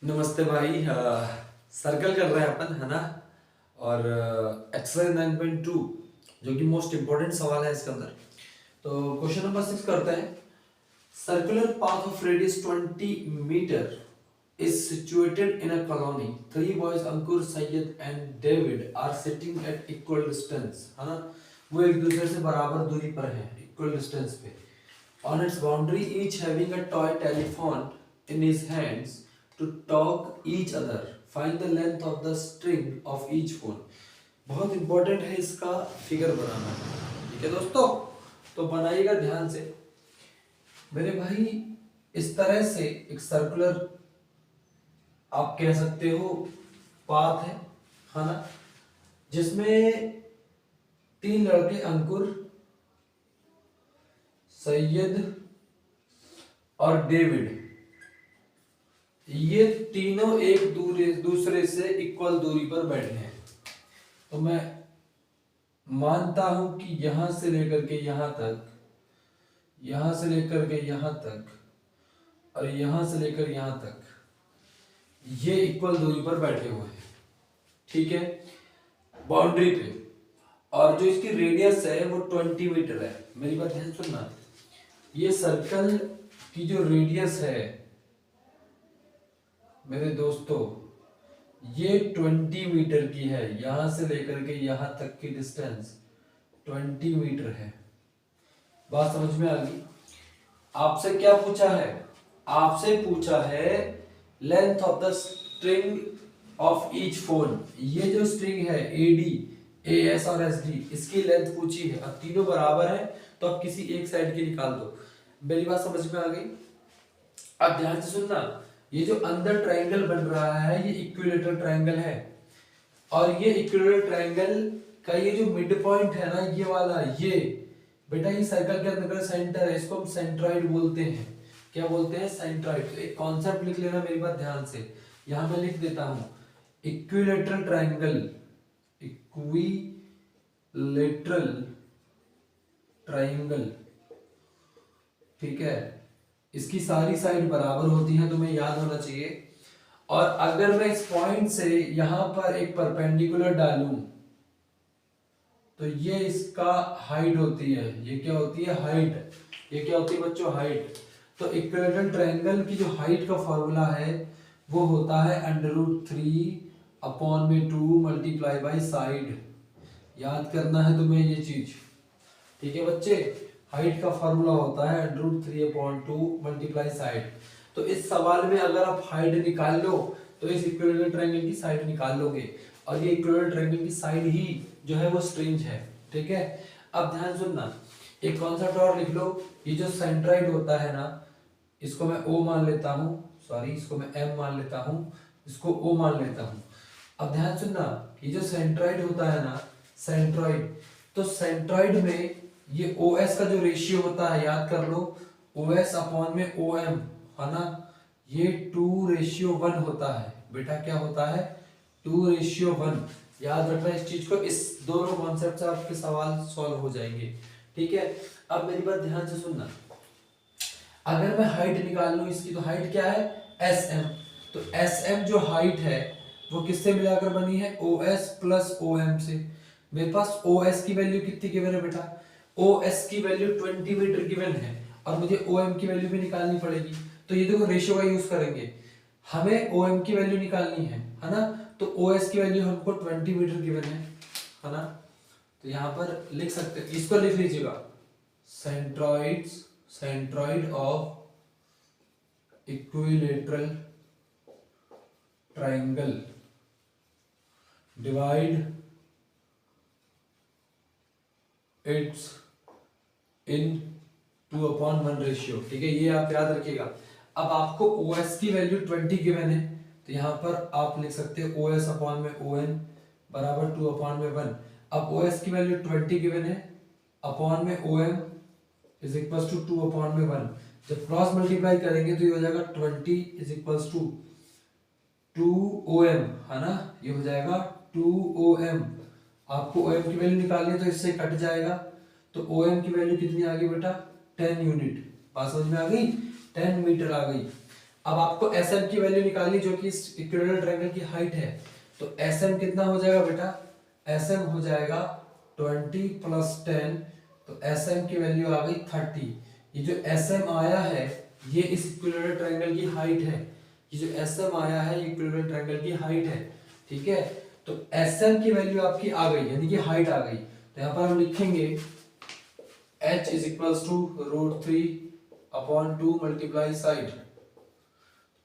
नमस्ते भाई। सर्कल कर रहे हैं अपन, है ना। और एक्सरसाइज 9.2 जो कि मोस्ट इम्पोर्टेंट सवाल है इसके अंदर। तो क्वेश्चन नंबर 6 करते हैं। Circular path of radius 20 metre is situated in a colony. Three boys, Ankur, Syed and David, are sitting at equal distance, है ना। वो एक दूसरे से बराबर दूरी पर हैं, equal distance पे। On its boundary, each having a toy telephone in his hands to talk each other. Find the length of the string of each phone. बहुत इंपॉर्टेंट है इसका फिगर बनाना। ठीक है दोस्तों, तो बनाइएगा ध्यान से मेरे भाई। इस तरह से एक सर्कुलर आप कह सकते हो पाथ है ना, जिसमें तीन लड़के अंकुर, सैयद और डेविड, ये तीनों एक दूसरे से इक्वल दूरी पर बैठे हैं। तो मैं मानता हूं कि यहां से लेकर के यहां तक, यहां से लेकर के यहां तक और यहां से लेकर यहां तक ये इक्वल दूरी पर बैठे हुए हैं। ठीक है, बाउंड्री पे। और जो इसकी रेडियस है वो 20 मीटर है। मेरी बात ध्यान सुनना, ये सर्कल की जो रेडियस है मेरे दोस्तों, ये 20 मीटर की है। यहां से लेकर के यहां तक की डिस्टेंस 20 मीटर है। बात समझ में आ गई? आपसे क्या पूछा है? आपसे पूछा है length of the string of each phone. ये जो स्ट्रिंग है एडी, एएस और एसडी, इसकी लेंथ पूछी है। अब तीनों बराबर है तो अब किसी एक साइड की निकाल दो। मेरी बात समझ में आ गई? अब ध्यान से सुनना, ये जो अंदर ट्रायंगल बन रहा है ये इक्विलेटरल ट्रायंगल है। और ये इक्विलेटरल ट्रायंगल का ये जो मिड पॉइंट है ना, ये वाला, ये बेटा ये सर्कल के अंदर का सेंटर है। इसको हम सेंट्रॉइड बोलते हैं। क्या बोलते हैं? सेंट्रॉइड। तो एक कॉन्सेप्ट लिख लेना मेरी बात ध्यान से। यहां मैं लिख देता हूं इक्विलेटरल ट्रायंगल, इक्विलेटरल ट्रायंगल। ठीक है, इसकी सारी साइड बराबर होती है, तुम्हें याद होना चाहिए। और अगर मैं इस पॉइंट से यहां पर एक परपेंडिकुलर डालूं तो ये इसका हाइट होती है। ये क्या होती है? हाइट। ये क्या होती है बच्चों? हाइट। तो इक्विलेटरल ट्रायंगल की जो हाइट का फॉर्मूला है वो होता है √3/2 मल्टीप्लाई बाई साइड। याद करना है तुम्हें ये चीज। ठीक है बच्चे, हाइट का फॉर्मूला होता है √3/2 मल्टीप्लाई साइड। तो इस सवाल में अगर आप हाइट निकाल लो तो इस इक्विलेटरल ट्रायंगल की साइड निकाल लोगे। और ये इक्विलेटरल ट्रायंगल की साइड ही जो है वो स्ट्रिंग है। ठीक है, अब ध्यान सुनना, एक कॉन्सेप्ट और लिख लो। ये जो सेंट्रॉइड होता है ना, इसको मैं O मान लेता हूँ, सॉरी इसको मैं M मान लेता हूँ, इसको O मान लेता हूँ। अब ध्यान सुनना, ये जो सेंट्रॉइड होता है ना, सेंट्रॉइड, तो सेंट्रॉइड में ये OS का जो रेशियो होता है याद कर लो, OS अपॉन में OM, है ना, ये 2:1 होता है। बेटा क्या होता है? 2:1। याद रखना इस चीज को। इस दोनों कॉन्सेप्ट से आपके सवाल सॉल्व हो जाएंगे। ठीक है, अब मेरी बात ध्यान से सुनना। अगर मैं हाइट निकाल लूं इसकी, तो हाइट क्या है? SM। तो SM जो हाइट है वो किससे मिलाकर बनी है? OS प्लस OM से। मेरे पास OS की वैल्यू कितनी गिवन है बेटा? OS की वैल्यू 20 मीटर गिवन है और मुझे OM की वैल्यू भी निकालनी पड़ेगी। तो ये देखो रेशियो का यूज करेंगे। हमें OM की वैल्यू निकालनी है ना। तो OS की वैल्यू हमको 20 मीटर गिवन है ना। तो यहां पर लिख सकते हैं, इसको लिख लीजिएगा, centroid of equilateral triangle divide it's in 2/1 ratio. ठीक है, ये आप याद रखिएगा। अब आपको OS की वैल्यू 20 गिवन है, तो यहां पर आप लिख सकते हैं OS अपॉन में ON बराबर 2/1। अब OS की वैल्यू 20 गिवन है, अपॉन में OM इज इक्वल्स टू 2/1। जब क्रॉस मल्टीप्लाई करेंगे तो ये हो जाएगा 20 इज इक्वल्स टू 2OM, है ना। ये हो जाएगा 2OM। आपको OM की वैल्यू निकालनी है तो इससे कट जाएगा। तो OM की वैल्यू कितनी आ गई बेटा? 10 यूनिट। बात समझ में आ गई? 10 मीटर आ गई। अब आपको एसएम की वैल्यू निकालनी जो कि इस इक्विलेटरल ट्रायंगल की हाइट है। तो एसएम कितना हो जाएगा बेटा, एसएम हो जाएगा 20 प्लस 10, तो एसएम की वैल्यू आ गई 30। ये जो एसएम आया है ये इस इक्विलेटरल ट्रायंगल की हाइट है। ये जो एसएम आया है ये इक्विलेटरल ट्रायंगल की हाइट है, ठीक है। तो एसएम की वैल्यू आपकी आ गई, यानी कि हाइट आ गई। तो यहाँ पर हम लिखेंगे h is equals to √3/2 multiply side.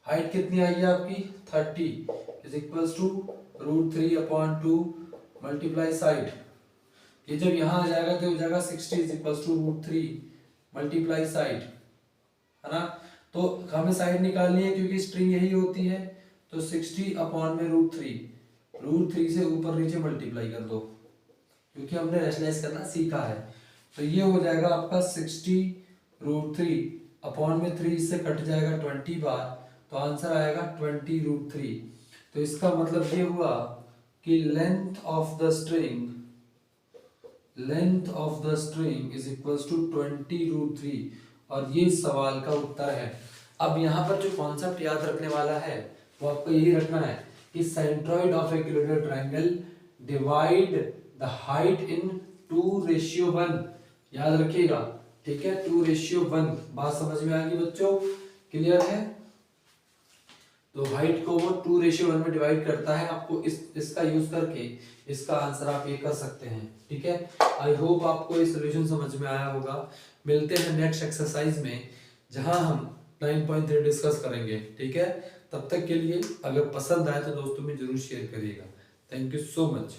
Height कितनी आई है आपकी 30 is equals to √3/2 multiply side. ये जब यहाँ आ जाएगा तो हो जाएगा 60 is equals to √3 multiply side, है ना। तो हमें साइड निकालनी है क्योंकि स्ट्रिंग यही होती है। तो 60/√3 से ऊपर नीचे मल्टीप्लाई कर दो क्योंकि हमने रेशनलाइज करना सीखा है। तो ये हो जाएगा आपका 60√3/3 से कट जाएगा 20 बार, तो आंसर आएगा 20√3। तो इसका मतलब ये हुआ कि length of the string is equals to 20√3, और ये सवाल का उत्तर है। अब यहाँ पर जो कॉन्सेप्ट याद रखने वाला है वो आपको यही रखना है कि centroid of equilateral triangle divide the height in 2:1। याद रखिएगा, ठीक है, 2:1। बात समझ में आ गई बच्चों, क्लियर है। तो हाइट को वो 2:1 में डिवाइड करता है। आपको इसका यूज करके इसका आंसर आप ये कर सकते हैं, ठीक है। आई होप आपको ये सॉल्यूशन समझ में आया होगा। मिलते हैं नेक्स्ट एक्सरसाइज में जहां हम 9.3 डिस्कस करेंगे, ठीक है। तब तक के लिए अगर पसंद आए तो दोस्तों में जरूर शेयर करिएगा। Thank you so much.